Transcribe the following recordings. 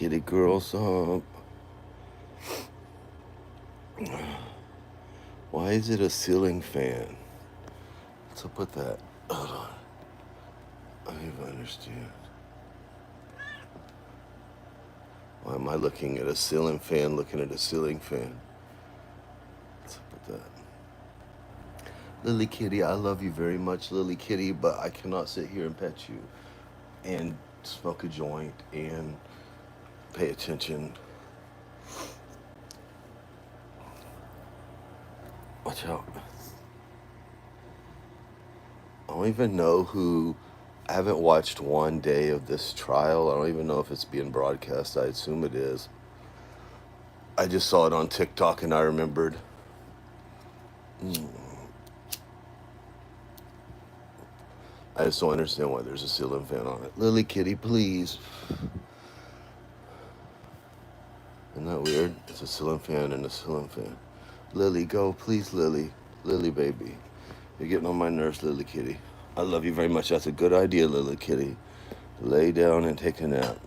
Kitty girls up. Why is it a ceiling fan? What's up with that? Hold on. I don't even understand. Why am I looking at a ceiling fan looking at a ceiling fan? What's up with that? Lily Kitty, I love you very much, Lily Kitty, but I cannot sit here and pet you and smoke a joint and pay attention. Watch out. I don't even know who. I haven't watched one day of this trial. I don't even know if it's being broadcast. I assume it is. I just saw it on TikTok and I remembered. Mm. I just don't understand why there's a ceiling fan on it. Lily Kitty, please. Isn't that weird? It's a ceiling fan and a ceiling fan. Lily, go, please, Lily. Lily, baby. You're getting on my nerves, Lily Kitty. I love you very much. That's a good idea, Lily Kitty. Lay down and take a nap.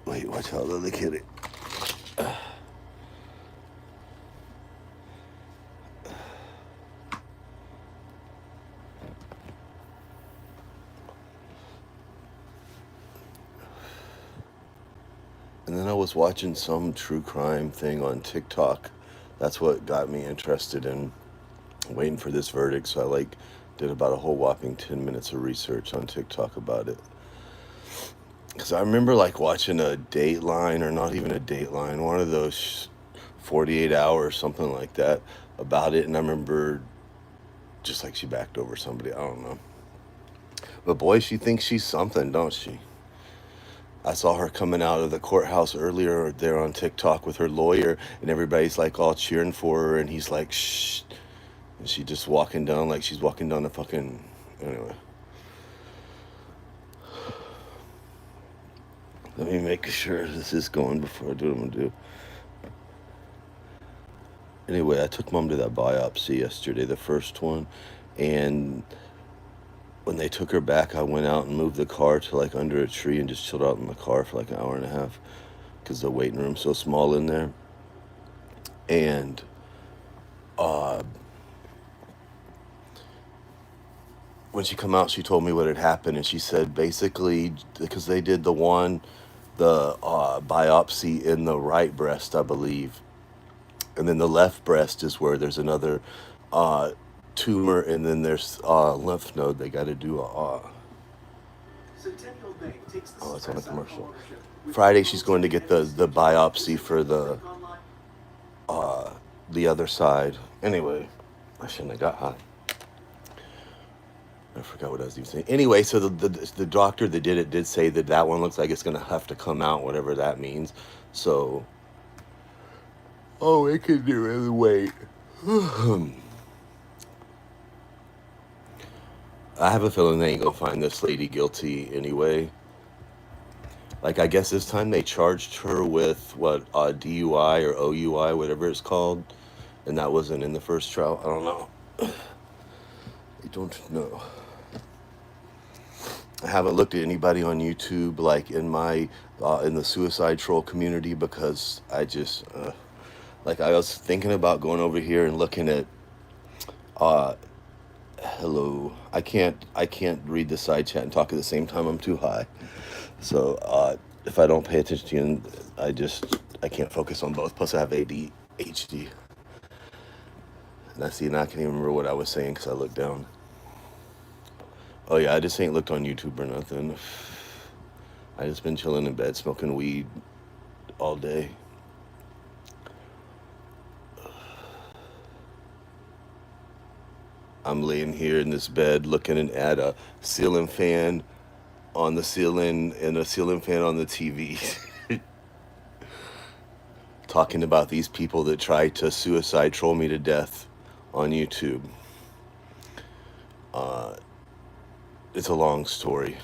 Wait, watch out, Lily Kitty. And then I was watching some true crime thing on TikTok. That's what got me interested in waiting for this verdict. So I did about a whole whopping 10 minutes of research on TikTok about it. Because I remember watching a Dateline, or not even a Dateline, one of those 48 hours, something like that, about it. And I remember just she backed over somebody. I don't know. But boy, she thinks she's something, don't she? I saw her coming out of the courthouse earlier there on TikTok with her lawyer, and everybody's all cheering for her, and he's like, shh. And she just walking down like she's walking down the fucking. Anyway. Let me make sure this is going before I do what I'm gonna do. Anyway, I took Mom to that biopsy yesterday, the first one, and when they took her back, I went out and moved the car to under a tree and just chilled out in the car for an hour and a half because the waiting room's so small in there. And when she come out, she told me what had happened, and she said basically because they did the biopsy in the right breast, I believe, and then the left breast is where there's another tumor, and then there's lymph node. They got to do oh, it's on a commercial. Friday, she's going to get the biopsy for the other side. Anyway, I shouldn't have got high. I forgot what I was even saying. Anyway, so the doctor that did it did say that one looks like it's going to have to come out, whatever that means. So, it could do it. Wait. I have a feeling they ain't going to find this lady guilty anyway. I guess this time they charged her with DUI or OUI, whatever it's called. And that wasn't in the first trial. I don't know. I don't know. I haven't looked at anybody on YouTube in my in the suicide troll community because I just I was thinking about going over here and looking at hello. I can't read the side chat and talk at the same time. I'm too high. So if I don't pay attention to you, I can't focus on both. Plus I have ADHD. And I can't even remember what I was saying because I looked down. Oh yeah, I just ain't looked on YouTube or nothing. I just been chilling in bed smoking weed all day. I'm laying here in this bed looking at a ceiling fan on the ceiling and a ceiling fan on the TV. Talking about these people that tried to suicide troll me to death on YouTube. It's a long story.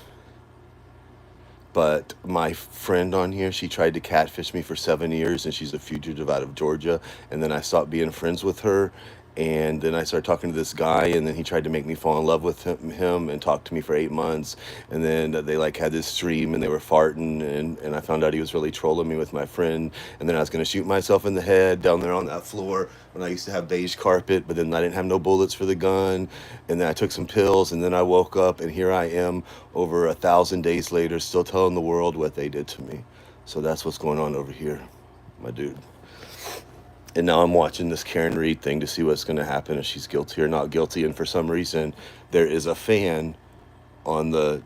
But my friend on here, she tried to catfish me for 7 years, and she's a fugitive out of Georgia. And then I stopped being friends with her, And then I started talking to this guy, and then he tried to make me fall in love with him and talk to me for 8 months. And then they like had this stream, and they were farting, and I found out he was really trolling me with my friend. And then I was gonna shoot myself in the head down there on that floor when I used to have beige carpet, but then I didn't have no bullets for the gun. And then I took some pills, and then I woke up, and here I am over 1,000 days later, still telling the world what they did to me. So that's what's going on over here, my dude. And now I'm watching this Karen Reed thing to see what's going to happen, if she's guilty or not guilty. And for some reason, there is a fan on the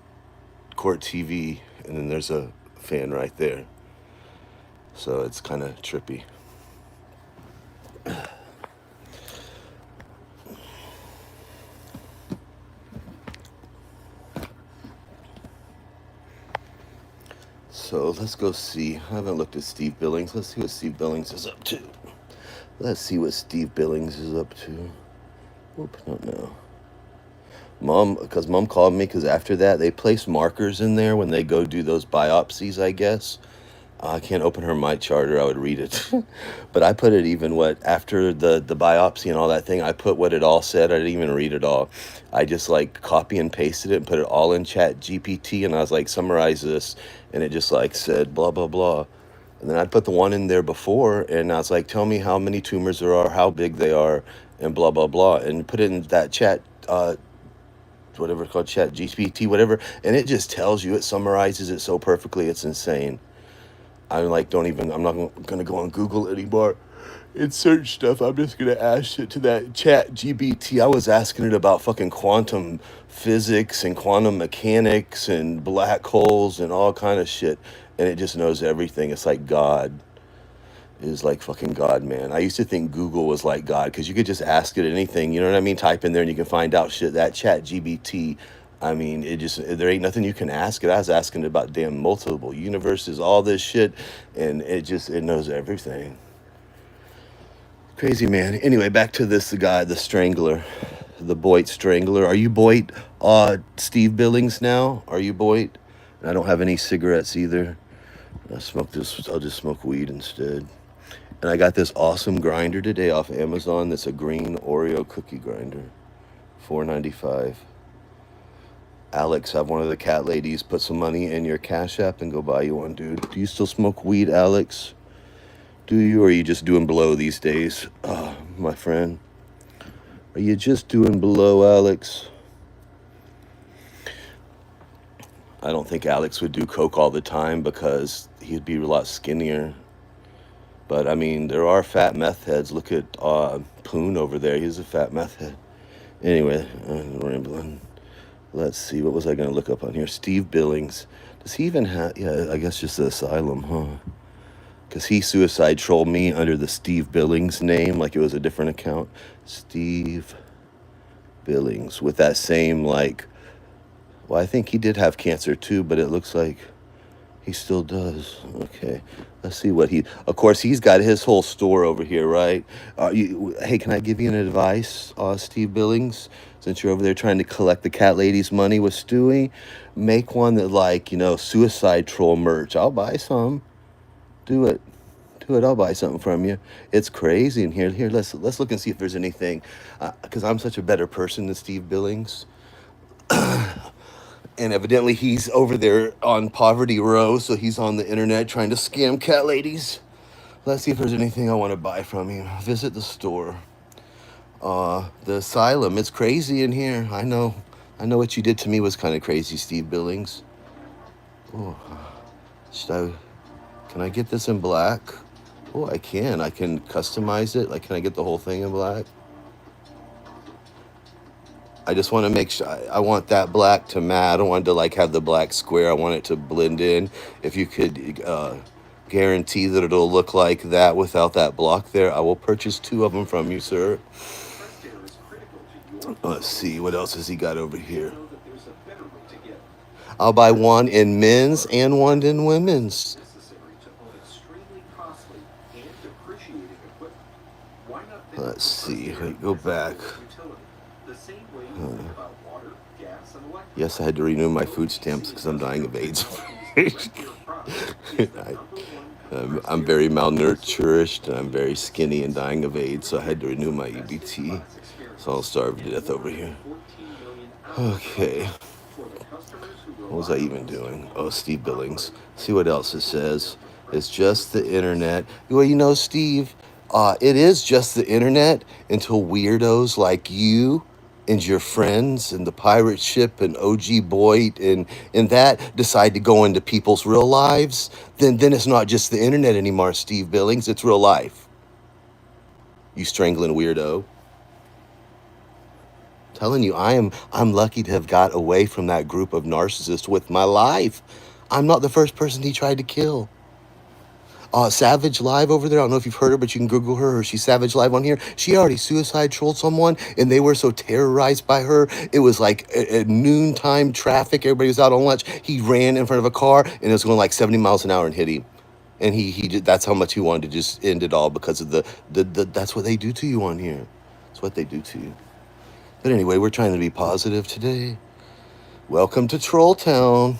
court TV, and then there's a fan right there. So it's kind of trippy. So let's go see. I haven't looked at Steve Billings. Let's see what Steve Billings is up to. Let's see what Steve Billings is up to. Oop, not now. Because mom called me, because after that, they place markers in there when they go do those biopsies, I guess. I can't open her my chart or I would read it. But I put it even what, after the biopsy and all that thing, I put what it all said. I didn't even read it all. I just like copy and pasted it and put it all in Chat GPT, and I was like, summarize this. And it just like said blah, blah, blah. And then I'd put the one in there before, and I was like, tell me how many tumors there are, how big they are, and blah, blah, blah. And put it in that chat, whatever it's called, Chat GPT, whatever. And it just tells you, it summarizes it so perfectly, it's insane. I like I'm not going to go on Google anymore and search stuff. I'm just going to ask it to that Chat GPT. I was asking it about fucking quantum physics and quantum mechanics and black holes and all kind of shit. And it just knows everything. It's like God. It is like fucking God, man. I used to think Google was like God, because you could just ask it anything. You know what I mean? Type in there and you can find out shit. That Chat GPT, I mean, there ain't nothing you can ask it. I was asking it about damn multiple universes, all this shit, and it knows everything. Crazy, man. Anyway, back to this guy, the Strangler, the Boyd Strangler. Are you Boyd, Steve Billings now? Are you Boyd? And I don't have any cigarettes either. I'll just smoke weed instead. And I got this awesome grinder today off Amazon. That's a green Oreo cookie grinder, $4.95. Alex, have one of the cat ladies put some money in your Cash App and go buy you one, dude. Do you still smoke weed, Alex? Do you, or are you just doing blow these days? My friend. Are you just doing blow, Alex? I don't think Alex would do coke all the time, because he'd be a lot skinnier. But, I mean, there are fat meth heads. Look at Poon over there. He's a fat meth head. Anyway, I'm rambling. Let's see. What was I going to look up on here? Steve Billings. Does he even have... Yeah, I guess just the asylum, huh? Because he suicide trolled me under the Steve Billings name, like it was a different account. Steve Billings. With that same, like... Well, I think he did have cancer, too, but it looks like... He still does. Okay. Let's see what he... Of course, he's got his whole store over here, right? Hey, can I give you an advice, Steve Billings? Since you're over there trying to collect the cat lady's money with Stewie, make one that, like, suicide troll merch. I'll buy some. Do it. I'll buy something from you. It's crazy in here. Here, let's look and see if there's anything. Because I'm such a better person than Steve Billings. And evidently he's over there on Poverty Row, so he's on the internet trying to scam cat ladies. Let's see if there's anything I want to buy from you. Visit the store. The asylum. It's crazy in here. I know what you did to me was kind of crazy, Steve Billings. Oh, can I get this in black? Oh, I can. I can customize it. Like, can I get the whole thing in black? I just want to make sure, I want that black to matte. I don't want it to like have the black square. I want it to blend in. If you could guarantee that it'll look like that without that block there, I will purchase 2 of them from you, sir. Let's see, what else has he got over here? I'll buy one in men's and one in women's. Let's see, go back. Yes, I had to renew my food stamps because I'm dying of AIDS. I'm very malnourished, and I'm very skinny and dying of AIDS, so I had to renew my EBT. So I'll starve to death over here. Okay. What was I even doing? Oh, Steve Billings. See what else it says. It's just the internet. Well, Steve, it is just the internet until weirdos like you and your friends and the pirate ship and OG Boyd and that decide to go into people's real lives. Then it's not just the internet anymore, Steve Billings. It's real life. You strangling weirdo. Telling you, I'm lucky to have got away from that group of narcissists with my life. I'm not the first person he tried to kill. Savage Live over there. I don't know if you've heard her, but you can Google her. She's Savage Live on here. She already suicide trolled someone, and they were so terrorized by her. It was like at noontime traffic. Everybody was out on lunch. He ran in front of a car, and it was going like 70 miles an hour and hit him. And that's how much he wanted to just end it all because of the that's what they do to you on here. That's what they do to you. But anyway, we're trying to be positive today. Welcome to Troll Town,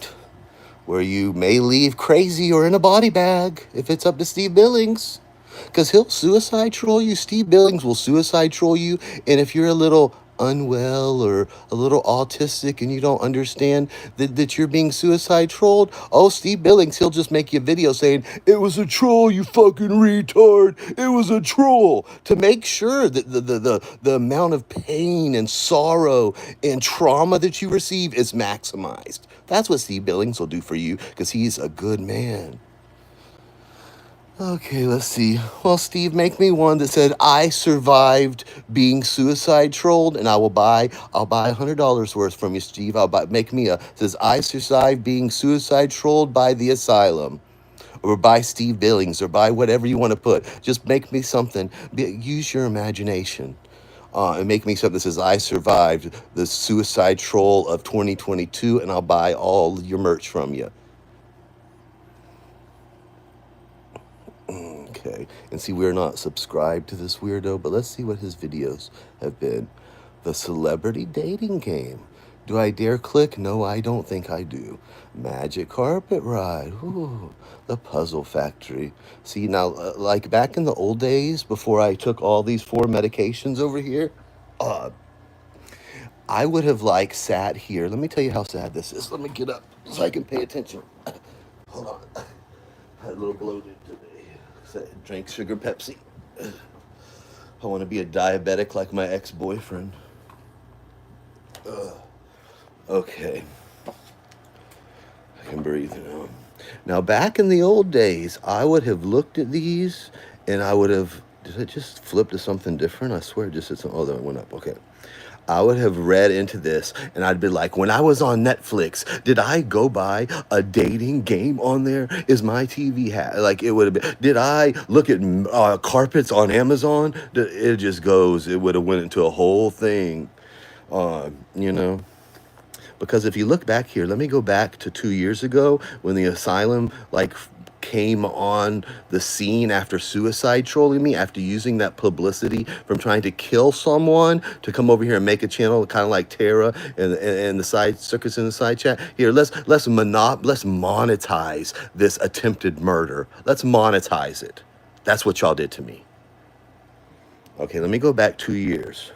where you may leave crazy or in a body bag if it's up to Steve Billings. Because he'll suicide troll you. Steve Billings will suicide troll you. And if you're a little unwell or a little autistic and you don't understand that you're being suicide trolled, oh, Steve Billings, he'll just make you a video saying, "It was a troll, you fucking retard. It was a troll." To make sure that the amount of pain and sorrow and trauma that you receive is maximized. That's what Steve Billings will do for you because he's a good man. Okay, let's see. Well, Steve, make me one that said I survived being suicide trolled, and I'll buy $100 worth from you, Steve. Make me a says I survived being suicide trolled by the asylum, or by Steve Billings, or by whatever you want to put. Just make me something. Use your imagination. And make me something that says I survived the suicide troll of 2022, and I'll buy all your merch from you. Okay, and see, we're not subscribed to this weirdo, but let's see what his videos have been. The celebrity dating game. Do I dare click? No, I don't think I do. Magic carpet ride. Ooh, the puzzle factory. See, now, like back in the old days, before I took all these 4 medications over here, I would have like sat here. Let me tell you how sad this is. Let me get up so I can pay attention. Hold on. I had a little bloated today. Drank sugar Pepsi. I want to be a diabetic like my ex-boyfriend. Okay. I can breathe now. Now, back in the old days, I would have looked at these and I would have... Did it just flip to something different? I swear it just said something. Oh, that went up. Okay. I would have read into this and I'd be like, when I was on Netflix, did I go buy a dating game on there? Is my TV like it would have been? Did I look at carpets on Amazon? It just goes, it would have went into a whole thing, you know? Because if you look back here, let me go back to 2 years ago when the asylum like came on the scene after suicide trolling me, after using that publicity from trying to kill someone to come over here and make a channel, kind of like Tara and the side circus in the side chat. Here, let's monetize this attempted murder. Let's monetize it. That's what y'all did to me. Okay, let me go back 2 years.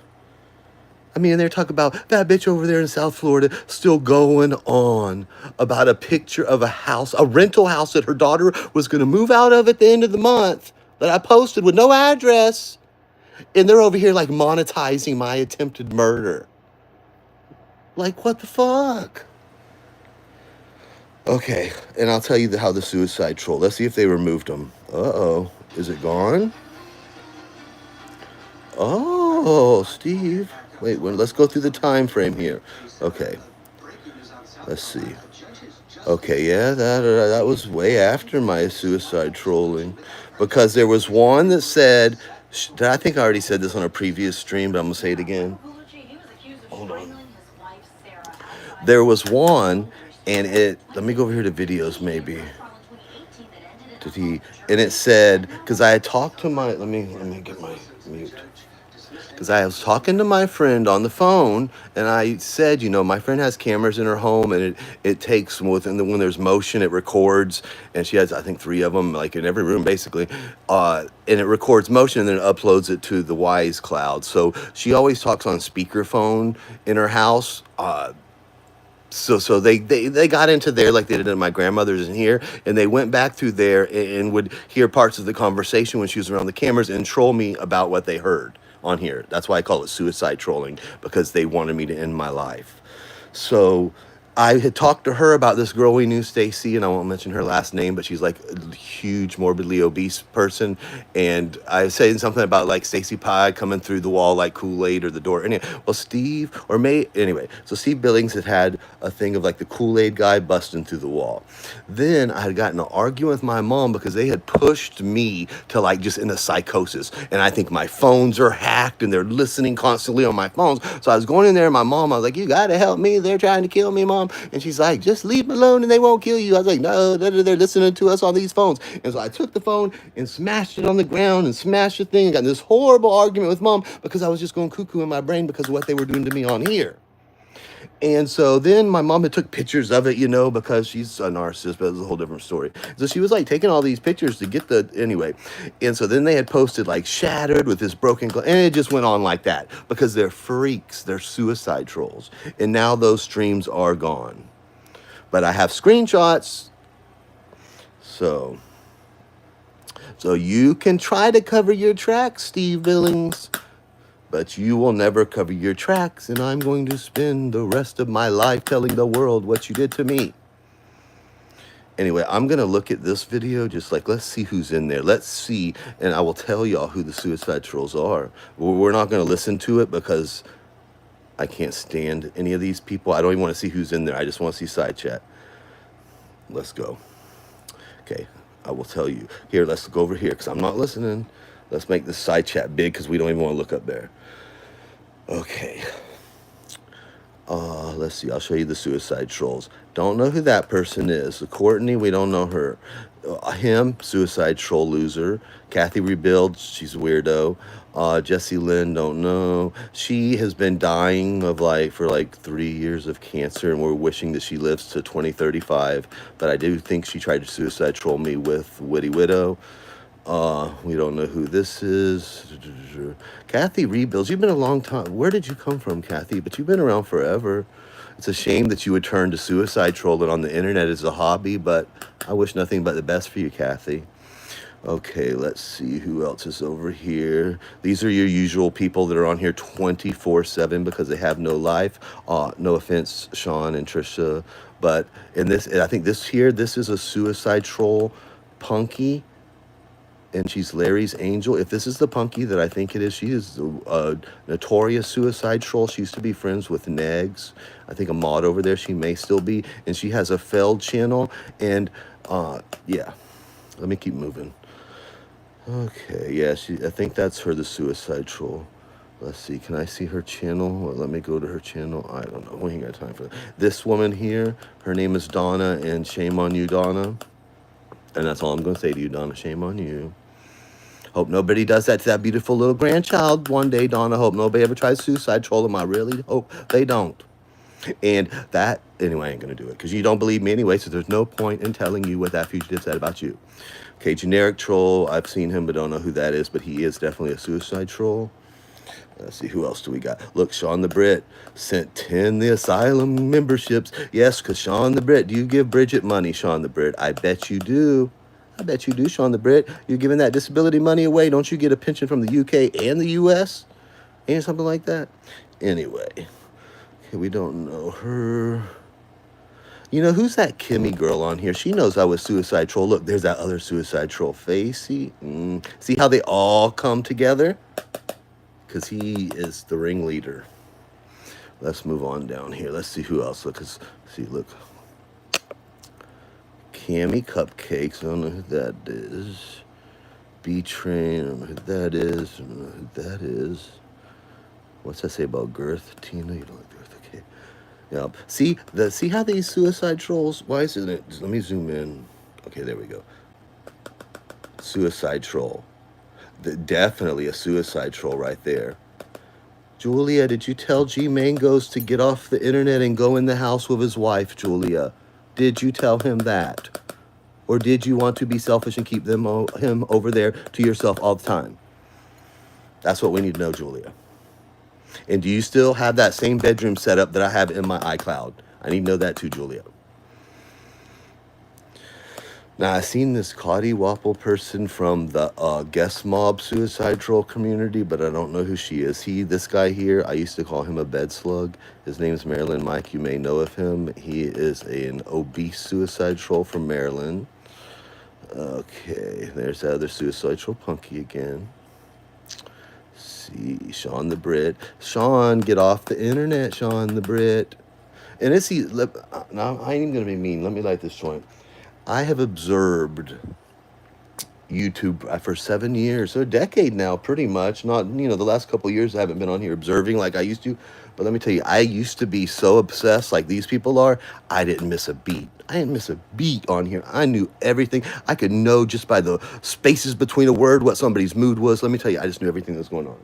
I mean, they're talking about that bitch over there in South Florida still going on about a picture of a house, a rental house that her daughter was going to move out of at the end of the month that I posted with no address. And they're over here like monetizing my attempted murder. Like, what the fuck? Okay, and I'll tell you how the suicide troll. Let's see if they removed them. Uh-oh. Is it gone? Oh, Steve. Wait, let's go through the time frame here. Okay. Let's see. Okay, yeah, that was way after my suicide trolling. Because there was one that said, I think I already said this on a previous stream, but I'm going to say it again. Hold on. There was one, and let me go over here to videos maybe. And it said, because I had talked to let me get my mute. because I was talking to my friend on the phone, and I said, my friend has cameras in her home, and it takes when there's motion, it records, and she has, I think, 3 of them, like in every room, basically, and it records motion and then it uploads it to the Wise Cloud. So she always talks on speakerphone in her house. So they got into there like they did at my grandmother's in here, and they went back through there and would hear parts of the conversation when she was around the cameras and troll me about what they heard on here. That's why I call it suicide trolling, because they wanted me to end my life. So I had talked to her about this girl we knew, Stacy, and I won't mention her last name, but she's like a huge morbidly obese person. And I was saying something about like Stacy Pie coming through the wall like Kool-Aid or the door. Anyway, well, so Steve Billings had a thing of like the Kool-Aid guy busting through the wall. Then I had gotten an argument with my mom because they had pushed me to like just in a psychosis. And I think my phones are hacked and they're listening constantly on my phones. So I was going in there and my mom, I was like, you got to help me. They're trying to kill me, Mom. And she's like, just leave them alone and they won't kill you. I was like, no, they're listening to us on these phones. And so I took the phone and smashed it on the ground and smashed the thing and got in this horrible argument with Mom because I was just going cuckoo in my brain because of what they were doing to me on here. And so then my mom had took pictures of it, because she's a narcissist, but it's a whole different story. So she was like taking all these pictures to get anyway. And so then they had posted like shattered with this broken glass, and it just went on like that because they're freaks, they're suicide trolls. And now those streams are gone. But I have screenshots. So you can try to cover your tracks, Steve Billings. But you will never cover your tracks, and I'm going to spend the rest of my life telling the world what you did to me. Anyway, I'm going to look at this video, just like, let's see who's in there. Let's see, and I will tell y'all who the suicide trolls are. We're not going to listen to it because I can't stand any of these people. I don't even want to see who's in there. I just want to see side chat. Let's go. Okay, I will tell you. Here, let's go over here because I'm not listening. Let's make this side chat big because we don't even want to look up there. Okay. Let's see. I'll show you the suicide trolls. Don't know who that person is. Courtney, we don't know her. Him, suicide troll loser. Kathy Rebuilds, she's a weirdo. Jessie Lynn, don't know. She has been dying for 3 years of cancer, and we're wishing that she lives to 2035. But I do think she tried to suicide troll me with Witty Widow. We don't know who this is. Kathy Rebuilds, you've been a long time. Where did you come from, Kathy? But you've been around forever. It's a shame that you would turn to suicide trolling on the internet as a hobby, but I wish nothing but the best for you, Kathy. Okay, let's see who else is over here. These are your usual people that are on here 24/7 because they have no life. No offense, Sean and Trisha, but I think this is a suicide troll, Punky. And she's Larry's angel. If this is the Punky that I think it is, she is a notorious suicide troll. She used to be friends with Negs. I think a mod over there she may still be. And she has a failed channel. And yeah, let me keep moving. Okay, yeah, I think that's her, the suicide troll. Let's see, can I see her channel? Well, let me go to her channel. I don't know, we ain't got time for that. This woman here, her name is Donna, and shame on you, Donna. And that's all I'm going to say to you, Donna, shame on you. Hope nobody does that to that beautiful little grandchild one day, Donna. Hope nobody ever tries suicide troll them. I really hope they don't. And anyway, I ain't going to do it because you don't believe me anyway, so there's no point in telling you what that fugitive said about you. Okay, generic troll. I've seen him, but don't know who that is, but he is definitely a suicide troll. Let's see, who else do we got? Look, Sean the Brit sent 10 the asylum memberships. Yes, because Sean the Brit, do you give Bridget money, Sean the Brit? I bet you do. I bet you do, Sean the Brit. You're giving that disability money away. Don't you get a pension from the UK and the US? And something like that? Anyway. Okay, we don't know her. Who's that Kimmy girl on here? She knows I was suicide troll. Look, there's that other suicide troll face. See how they all come together? Because he is the ringleader. Let's move on down here. Let's see who else. Look. Cammy Cupcakes. I don't know who that is. B-Train. I don't know who that is. I don't know who that is. What's that say about girth? Tina, you don't like girth. Okay. Yeah. See how these suicide trolls? Why isn't it? Let me zoom in. Okay, there we go. Suicide troll. Definitely a suicide troll right there. Julia, did you tell G Mangos to get off the internet and go in the house with his wife, Julia? Did you tell him that? Or did you want to be selfish and keep him over there to yourself all the time? That's what we need to know, Julia. And do you still have that same bedroom setup that I have in my iCloud? I need to know that too, Julia. Now, I seen this Cotty Wapple person from the Guest Mob Suicide Troll community, but I don't know who she is. This guy here, I used to call him a bed slug. His name's Maryland Mike. You may know of him. He is an obese suicide troll from Maryland. Okay, there's the other suicide troll, Punky, again. See, Sean the Brit. Sean, get off the internet, Sean the Brit. And it's he. Now, I ain't even gonna be mean. Let me light this joint. I have observed YouTube for 7 years, so a decade now, pretty much. Not, the last couple of years I haven't been on here observing like I used to. But let me tell you, I used to be so obsessed like these people are. I didn't miss a beat. I didn't miss a beat on here. I knew everything. I could know just by the spaces between a word what somebody's mood was. Let me tell you, I just knew everything that was going on.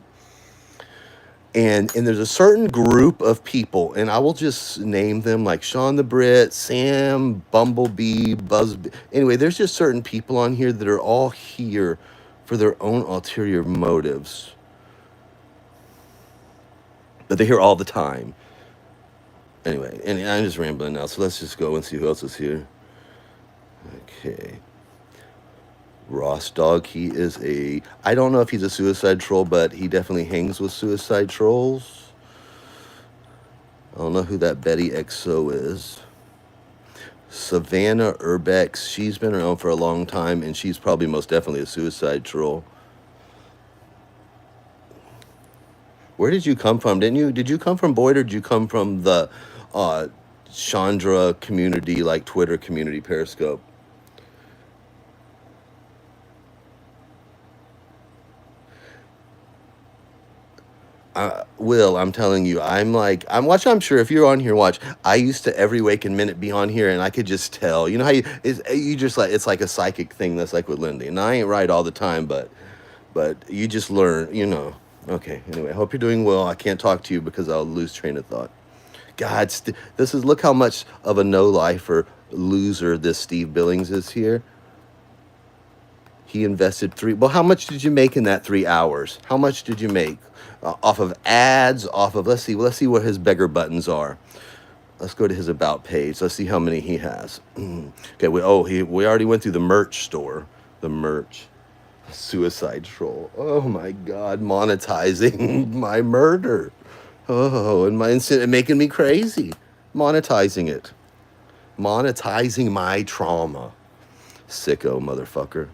And there's a certain group of people, and I will just name them like Sean the Brit, Sam, Bumblebee, Buzzbee. Anyway, there's just certain people on here that are all here for their own ulterior motives. But they're here all the time. Anyway, and I'm just rambling now, so let's just go and see who else is here. Okay. Ross Dog, he is I don't know if he's a suicide troll, but he definitely hangs with suicide trolls. I don't know who that Betty XO is. Savannah Urbex, she's been around for a long time, and she's probably most definitely a suicide troll. Where did you come from? Did you come from Boyd, or did you come from the Chandra community, like Twitter community, Periscope? Will, I'm telling you, I'm sure if you're on here, watch. I used to every waking minute be on here, and I could just tell. You know how you just like, it's like a psychic thing that's like with Lindy. And I ain't right all the time, but you just learn, Okay, anyway, I hope you're doing well. I can't talk to you because I'll lose train of thought. God, look how much of a no-lifer loser this Steve Billings is here. He invested well, how much did you make in that 3 hours? How much did you make? Off of ads, let's see what his beggar buttons are. Let's go to his about page. Let's see how many he has. Okay, we already went through the merch store. The merch. Suicide troll. Oh my God, monetizing my murder. Oh, and making me crazy. Monetizing it. Monetizing my trauma. Sicko motherfucker.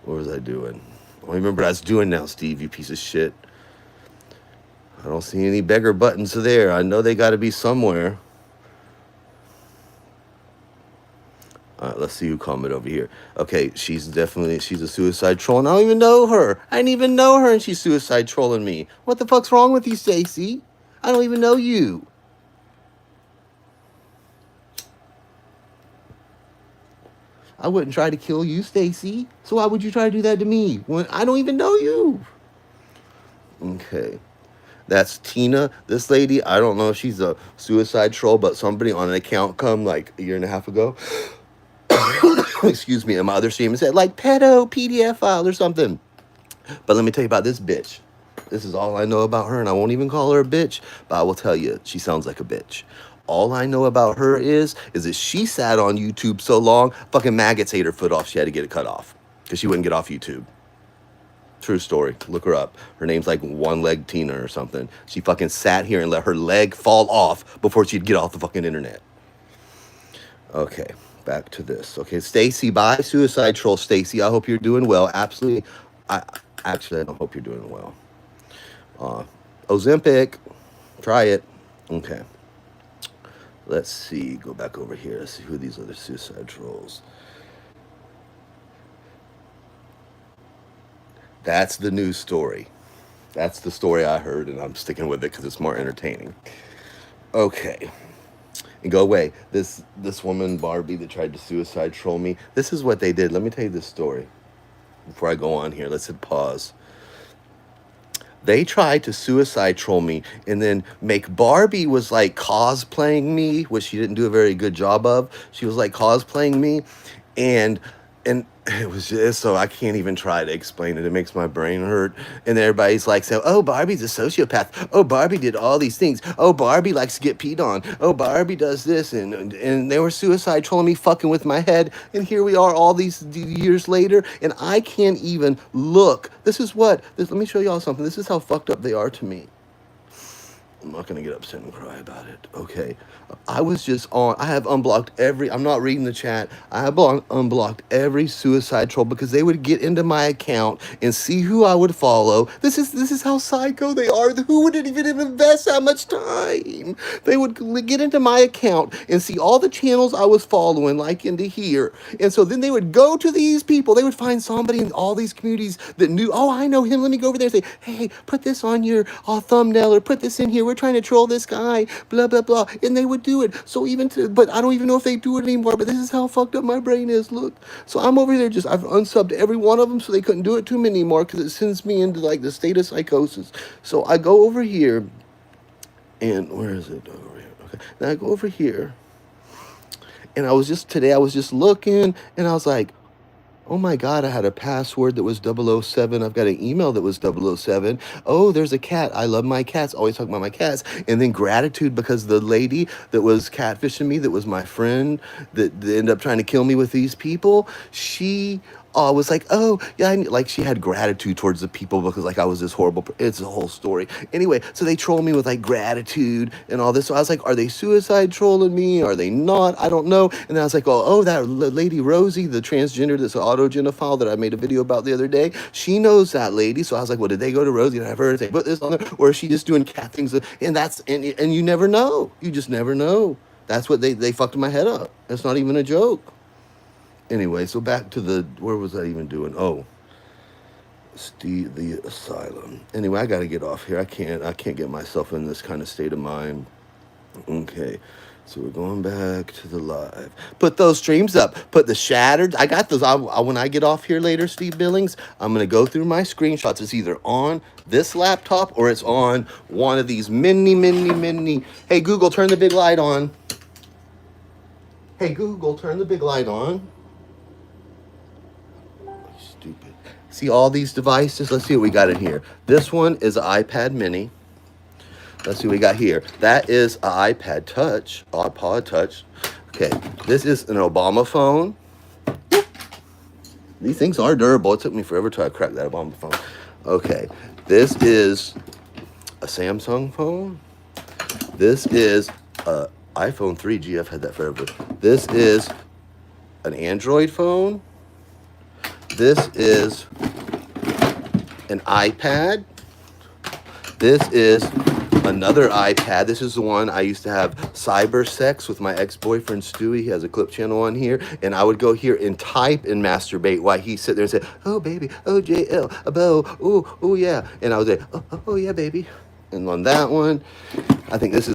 What was I doing? I don't remember what I was doing now, Steve, you piece of shit. I don't see any beggar buttons there. I know they got to be somewhere. All right, let's see who commented over here. Okay, she's a suicide troll, and I don't even know her. I didn't even know her, and she's suicide trolling me. What the fuck's wrong with you, Stacy? I don't even know you. I wouldn't try to kill you, Stacy. So why would you try to do that to me when I don't even know you? Okay. That's Tina. This lady, I don't know if she's a suicide troll, but somebody on an account come like a year and a half ago. Excuse me. And my other stream said like pedo PDF file or something. But let me tell you about this bitch. This is all I know about her, and I won't even call her a bitch, but I will tell you, she sounds like a bitch. All I know about her is that she sat on YouTube so long, fucking maggots ate her foot off. She had to get it cut off because she wouldn't get off YouTube. True story. Look her up. Her name's like One Leg Tina or something. She fucking sat here and let her leg fall off before she'd get off the fucking internet. Okay, back to this. Okay, Stacy, bye. Suicide troll Stacy. I hope you're doing well. Absolutely. I don't hope you're doing well. Ozempic. Try it. Okay. Let's see. Go back over here. Let's see who these other suicide trolls. That's the news story. That's the story I heard, and I'm sticking with it because it's more entertaining. Okay. And go away. This woman, Barbie, that tried to suicide troll me, this is what they did. Let me tell you this story before I go on here. Let's hit pause. They tried to suicide troll me and then make Barbie was like cosplaying me, which she didn't do a very good job of. She was like cosplaying me, and and it was just so I can't even try to explain it. It makes my brain hurt. And everybody's like, so, oh, Barbie's a sociopath. Oh, Barbie did all these things. Oh, Barbie likes to get peed on. Oh, Barbie does this. And they were suicide trolling me, fucking with my head. And here we are all these years later, and I can't even look. This is what, let me show y'all something. This is how fucked up they are to me. I'm not going to get upset and cry about it. Okay. I was just on, I have unblocked I'm not reading the chat. I have unblocked every suicide troll because they would get into my account and see who I would follow. This is how psycho they are. Who would even invest that much time? They would get into my account and see all the channels I was following, like into here. And so then they would go to these people. They would find somebody in all these communities that knew, oh, I know him. Let me go over there and say, hey, put this on your thumbnail or put this in here. We're trying to troll this guy, blah, blah, blah. And they would do it. So but I don't even know if they do it anymore. But this is how fucked up my brain is. Look. So I'm over there I've unsubbed every one of them so they couldn't do it to me anymore because it sends me into like the state of psychosis. So I go over here and where is it? Over here. Okay. Now I go over here and I was just looking and I was like, oh my God, I had a password that was 007. I've got an email that was 007. Oh, there's a cat. I love my cats. Always talk about my cats. And then gratitude because the lady that was catfishing me, that was my friend, that ended up trying to kill me with these people, she was like, oh, yeah, like she had gratitude towards the people because like I was this horrible, it's a whole story. Anyway, so they troll me with like gratitude and all this. So I was like, are they suicide trolling me? Are they not? I don't know. And then I was like, oh, that lady Rosie, the transgender, this autogenophile that I made a video about the other day, she knows that lady. So I was like, well, did they go to Rosie and have her say, put this on there? Or is she just doing cat things? And you never know. You just never know. That's what they fucked my head up. It's not even a joke. Anyway, so back to where was I even doing? Oh, the asylum. Anyway, I got to get off here. I can't get myself in this kind of state of mind. Okay, so we're going back to the live. Put those streams up. Put the shattered. I got those. When I get off here later, Steve Billings, I'm going to go through my screenshots. It's either on this laptop or it's on one of these mini. Hey, Google, turn the big light on. Hey, Google, turn the big light on. Stupid. See all these devices? Let's see what we got in here. This one is an iPad mini. Let's see what we got here. That is an iPad Touch, iPod Touch. Okay, this is an Obama phone. These things are durable. It took me forever to crack that Obama phone. Okay, this is a Samsung phone. This is a iPhone 3G. I've had that forever. This is an Android phone. This is an iPad. This is another iPad. This is the one I used to have cyber sex with my ex-boyfriend Stewie. He has a clip channel on here, and I would go here and type and masturbate while he sit there and say, "Oh baby, oh JL, oh yeah," and I would say, "Oh yeah, baby." And on that one, I think this is